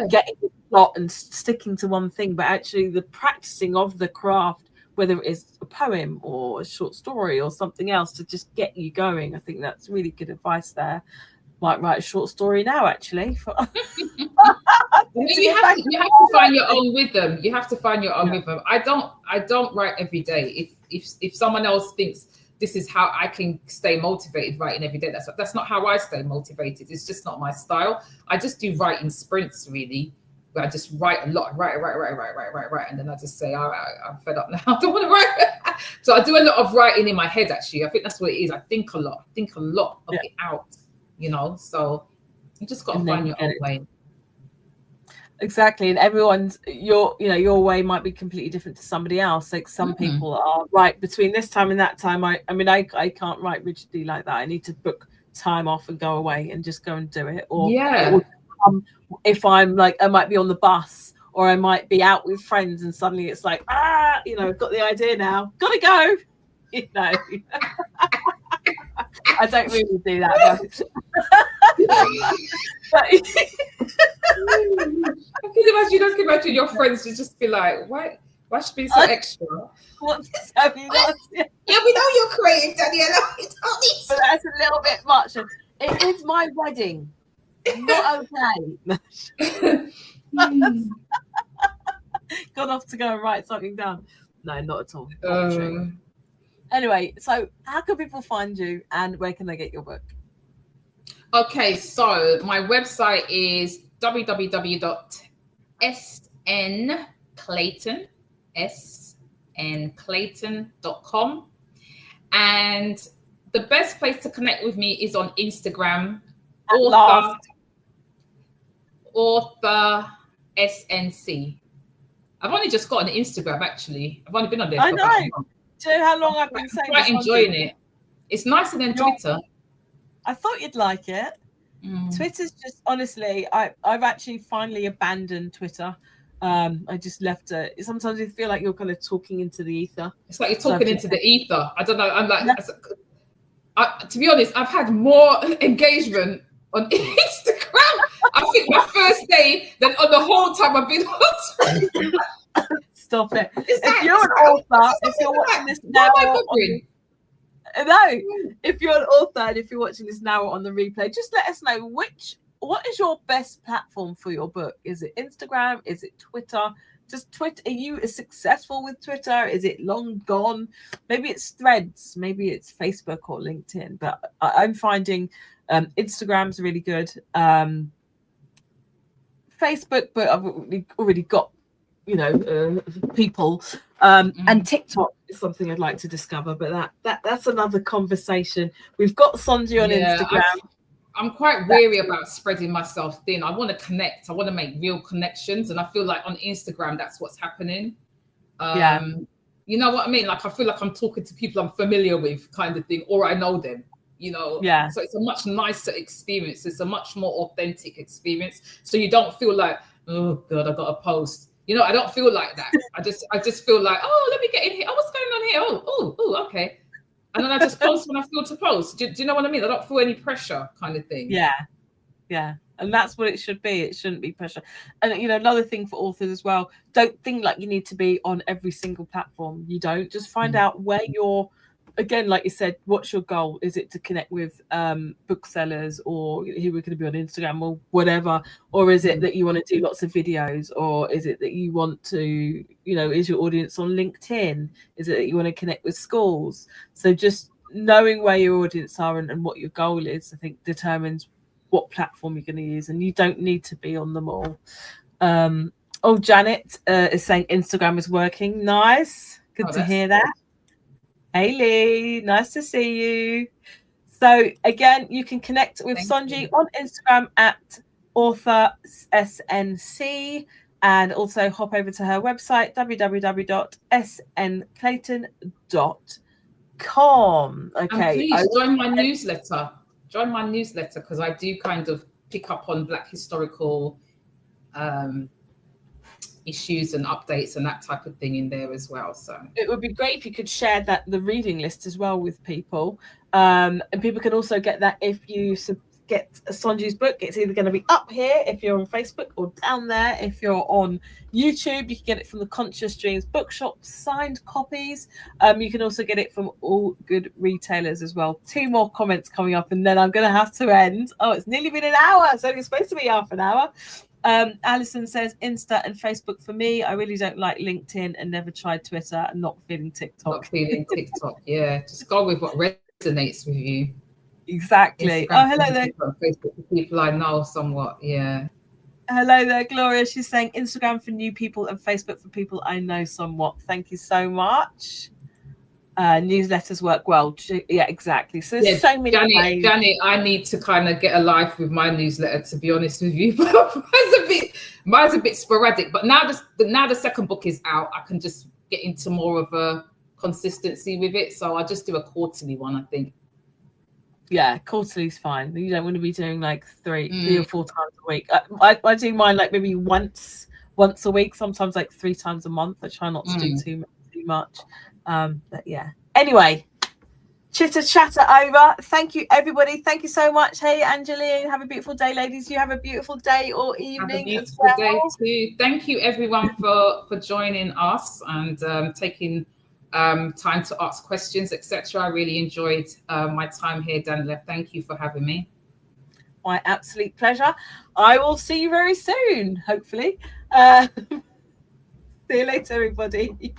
getting the plot and sticking to one thing, but actually the practicing of the craft, whether it is a poem or a short story or something else, to just get you going. I think that's really good advice there. Might write a short story now, actually. You have to find your own rhythm. You have to find your own rhythm. I don't write every day. If someone else thinks this is how I can stay motivated writing every day, that's not how I stay motivated. It's just not my style. I just do writing sprints, really, where I just write a lot, write, and then I just say, all right, I'm fed up now. I don't want to write. So I do a lot of writing in my head, actually. I think that's what it is. I think a lot of it out, so you just got to find your own way. Exactly. And everyone's, your way might be completely different to somebody else. Like some people are right between this time and that time. I can't write rigidly like that. I need to book time off and go away and just go and do it. Or if I'm like, I might be on the bus, or I might be out with friends, and suddenly it's like, I've got the idea now, gotta go. I don't really do that. But I can imagine your friends to just be like, why should be so extra? What's this? We know you're creative, Daniela. But that's a little bit much. It is my wedding. Not okay. Gone off to go and write something down. No, not at all. Anyway, so how can people find you, and where can they get your book? Okay, so my website is www.snclayton.com, and the best place to connect with me is on Instagram, author SNC. I've only just got an Instagram, actually. I've only been on there for about a month. Do you know how long I've been saying? I'm quite enjoying it. It's nicer than Twitter. I thought you'd like it. Twitter's just, honestly, I've actually finally abandoned Twitter. I just left it. Sometimes you feel like you're kind of talking into the ether. It's like you're talking into the ether. I don't know. I'm like, to be honest, I've had more engagement on Instagram, I think, my first day than on the whole time I've been on Twitter. Stop it. Is that, If you're an author, if you're watching this now, if you're an author and if you're watching this now on the replay, just let us know what is your best platform for your book? Is it Instagram? Is it Twitter? Just Twitter. Are you successful with Twitter? Is it long gone? Maybe it's Threads. Maybe it's Facebook or LinkedIn. But I'm finding Instagram's really good. Facebook, but I've already got, people. And TikTok is something I'd like to discover, but that's another conversation. We've got Sonji on Instagram. I'm quite wary about spreading myself thin. I want to connect. I want to make real connections. And I feel like on Instagram, that's what's happening. You know what I mean? Like, I feel like I'm talking to people I'm familiar with, kind of thing, or I know them, Yeah. So it's a much nicer experience. It's a much more authentic experience. So you don't feel like, oh God, I got to post. I don't feel like that. I just feel like, oh, let me get in here. Oh, what's going on here? Oh, okay. And then I just post when I feel to post. Do you know what I mean? I don't feel any pressure, kind of thing. Yeah. And that's what it should be. It shouldn't be pressure. And, another thing for authors as well, don't think like you need to be on every single platform. You don't. Just find out where you're, again, like you said, what's your goal? Is it to connect with booksellers, or who are going to be on Instagram or whatever? Or is it that you want to do lots of videos? Or is it that you want to, is your audience on LinkedIn? Is it that you want to connect with schools? So just knowing where your audience are and what your goal is, I think, determines what platform you're going to use. And you don't need to be on them all. Janet is saying Instagram is working. Nice. Good to hear that. Hey Lee, nice to see you. So again, you can connect with Sonji on Instagram at author SNC, and also hop over to her website www.snclayton.com. Okay. And please join my newsletter. Join my newsletter, because I do kind of pick up on Black historical issues and updates and that type of thing in there as well. So it would be great if you could share the reading list as well with people, and people can also get that if you get Sonji's book. It's either going to be up here if you're on Facebook, or down there if you're on YouTube. You can get it from the Conscious Dreams Bookshop, signed copies. You can also get it from all good retailers as well. 2 more comments coming up and then I'm going to have to end. It's nearly been an hour, so it's supposed to be half an hour. Alison says Insta and Facebook for me. I really don't like LinkedIn and never tried Twitter, and not feeling TikTok. Yeah, just go with what resonates with you. Exactly. Instagram, hello there. Facebook for people I know somewhat. Yeah. Hello there, Gloria. She's saying Instagram for new people and Facebook for people I know somewhat. Thank you so much. Newsletters work well. Yeah, exactly. So there's so many ways. Janet, I need to kind of get a life with my newsletter, to be honest with you. mine's a bit sporadic. But now the second book is out, I can just get into more of a consistency with it. So I'll just do a quarterly one, I think. Yeah, quarterly's fine. You don't want to be doing like 3 or 4 times a week. I do mine like maybe once a week, sometimes like 3 times a month. I try not to do too much. But yeah. Anyway, chitter chatter over. Thank you, everybody. Thank you so much. Hey, Angeline, have a beautiful day, ladies. You have a beautiful day or evening. Have a beautiful day too. Thank you, everyone, for joining us and taking time to ask questions, etc. I really enjoyed my time here, Daniela. Thank you for having me. My absolute pleasure. I will see you very soon, hopefully. See you later, everybody.